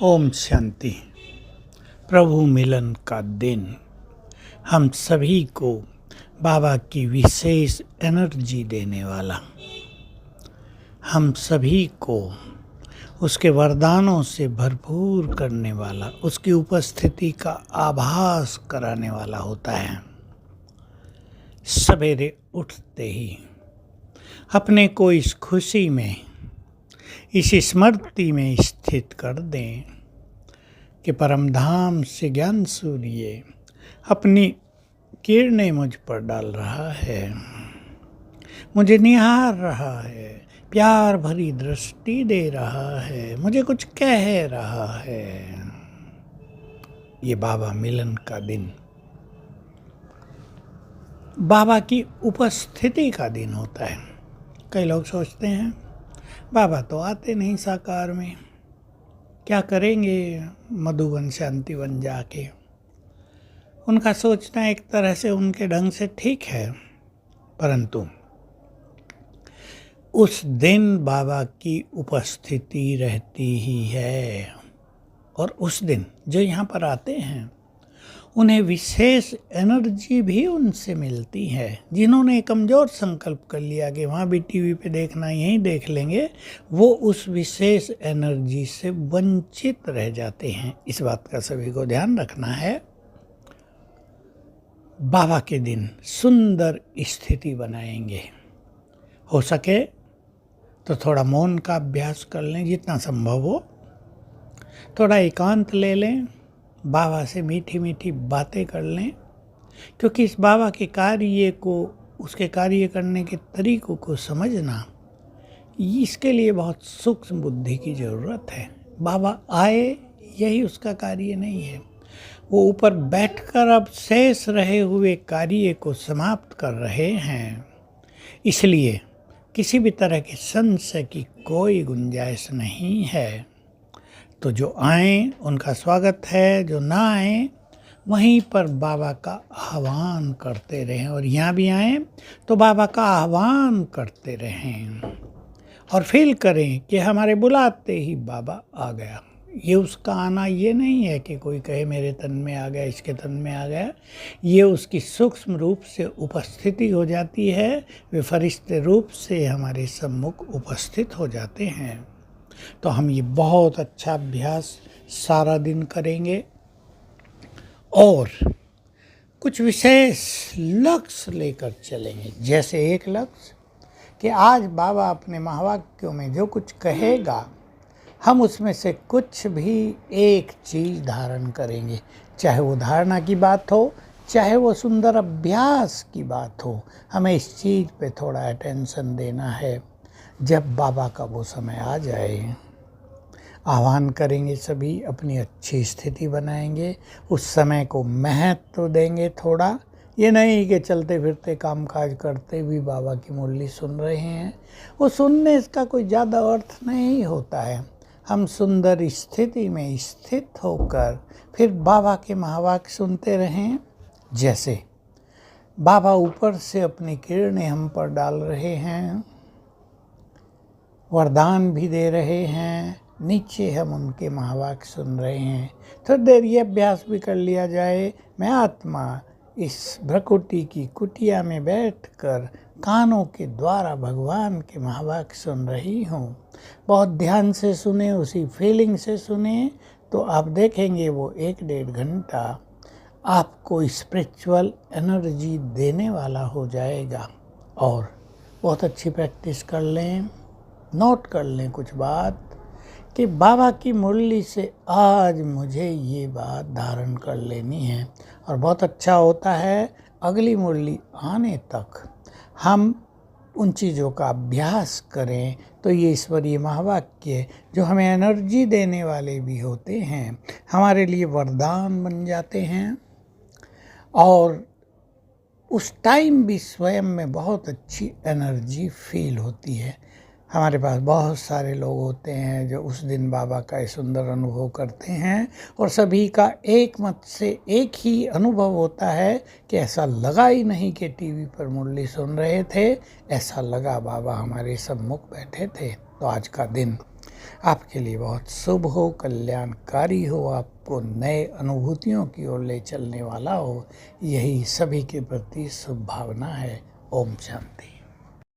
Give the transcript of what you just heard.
ओम शांति। प्रभु मिलन का दिन हम सभी को बाबा की विशेष एनर्जी देने वाला, हम सभी को उसके वरदानों से भरपूर करने वाला, उसकी उपस्थिति का आभास कराने वाला होता है। सवेरे उठते ही अपने को इस खुशी में, इस स्मृति में स्थित कर दें कि परमधाम से ज्ञान सूर्य अपनी किरणें मुझ पर डाल रहा है, मुझे निहार रहा है, प्यार भरी दृष्टि दे रहा है, मुझे कुछ कह रहा है। ये बाबा मिलन का दिन बाबा की उपस्थिति का दिन होता है। कई लोग सोचते हैं बाबा तो आते नहीं साकार में, क्या करेंगे मधुबन शांतिवन जाके। उनका सोचना एक तरह से उनके ढंग से ठीक है, परंतु उस दिन बाबा की उपस्थिति रहती ही है। और उस दिन जो यहाँ पर आते हैं उन्हें विशेष एनर्जी भी उनसे मिलती है। जिन्होंने कमज़ोर संकल्प कर लिया कि वहाँ भी टीवी पे देखना, यहीं देख लेंगे, वो उस विशेष एनर्जी से वंचित रह जाते हैं। इस बात का सभी को ध्यान रखना है। बाबा के दिन सुंदर स्थिति बनाएंगे। हो सके तो थोड़ा मौन का अभ्यास कर लें जितना संभव हो, थोड़ा एकांत ले लें, बाबा से मीठी मीठी बातें कर लें, क्योंकि इस बाबा के कार्य को, उसके कार्य करने के तरीकों को समझना, इसके लिए बहुत सूक्ष्म बुद्धि की ज़रूरत है। बाबा आए यही उसका कार्य नहीं है, वो ऊपर बैठकर अब शेष रहे हुए कार्य को समाप्त कर रहे हैं। इसलिए किसी भी तरह के संशय की कोई गुंजाइश नहीं है। तो जो आएँ उनका स्वागत है, जो ना आएँ वहीं पर बाबा का आह्वान करते रहें। और यहाँ भी आएँ तो बाबा का आह्वान करते रहें और फील करें कि हमारे बुलाते ही बाबा आ गया। ये उसका आना ये नहीं है कि कोई कहे मेरे तन में आ गया, इसके तन में आ गया। ये उसकी सूक्ष्म रूप से उपस्थिति हो जाती है। वे फरिश्ते रूप से हमारे सम्मुख उपस्थित हो जाते हैं। तो हम ये बहुत अच्छा अभ्यास सारा दिन करेंगे और कुछ विशेष लक्ष्य लेकर चलेंगे। जैसे एक लक्ष्य कि आज बाबा अपने महावाक्यों में जो कुछ कहेगा, हम उसमें से कुछ भी एक चीज़ धारण करेंगे। चाहे वो धारणा की बात हो, चाहे वो सुंदर अभ्यास की बात हो, हमें इस चीज़ पे थोड़ा अटेंशन देना है। जब बाबा का वो समय आ जाए, आह्वान करेंगे, सभी अपनी अच्छी स्थिति बनाएंगे, उस समय को महत्व देंगे थोड़ा। ये नहीं कि चलते फिरते कामकाज करते भी बाबा की मुरली सुन रहे हैं, वो सुनने का कोई ज़्यादा अर्थ नहीं होता है। हम सुंदर स्थिति में स्थित होकर फिर बाबा के महावाक्य सुनते रहें। जैसे बाबा ऊपर से अपनी किरणें हम पर डाल रहे हैं, वरदान भी दे रहे हैं, नीचे हम उनके महावाक्य सुन रहे हैं। थोड़ी देर ये अभ्यास भी कर लिया जाए, मैं आत्मा इस भ्रकुटी की कुटिया में बैठकर कानों के द्वारा भगवान के महावाक्य सुन रही हूँ। बहुत ध्यान से सुने, उसी फीलिंग से सुने, तो आप देखेंगे वो 1-1.5 घंटा आपको स्पिरिचुअल एनर्जी देने वाला हो जाएगा। और बहुत अच्छी प्रैक्टिस कर लें, नोट कर लें कुछ बात कि बाबा की मुरली से आज मुझे ये बात धारण कर लेनी है। और बहुत अच्छा होता है अगली मुरली आने तक हम उन चीज़ों का अभ्यास करें, तो ये ईश्वरीय महावाक्य जो हमें एनर्जी देने वाले भी होते हैं, हमारे लिए वरदान बन जाते हैं। और उस टाइम भी स्वयं में बहुत अच्छी एनर्जी फील होती है। हमारे पास बहुत सारे लोग होते हैं जो उस दिन बाबा का ये सुंदर अनुभव करते हैं, और सभी का एक मत से एक ही अनुभव होता है कि ऐसा लगा ही नहीं कि टीवी पर मुरली सुन रहे थे, ऐसा लगा बाबा हमारे सम्मुख बैठे थे। तो आज का दिन आपके लिए बहुत शुभ हो, कल्याणकारी हो, आपको नए अनुभूतियों की ओर ले चलने वाला हो, यही सभी के प्रति शुभ भावना है। ओम शांति।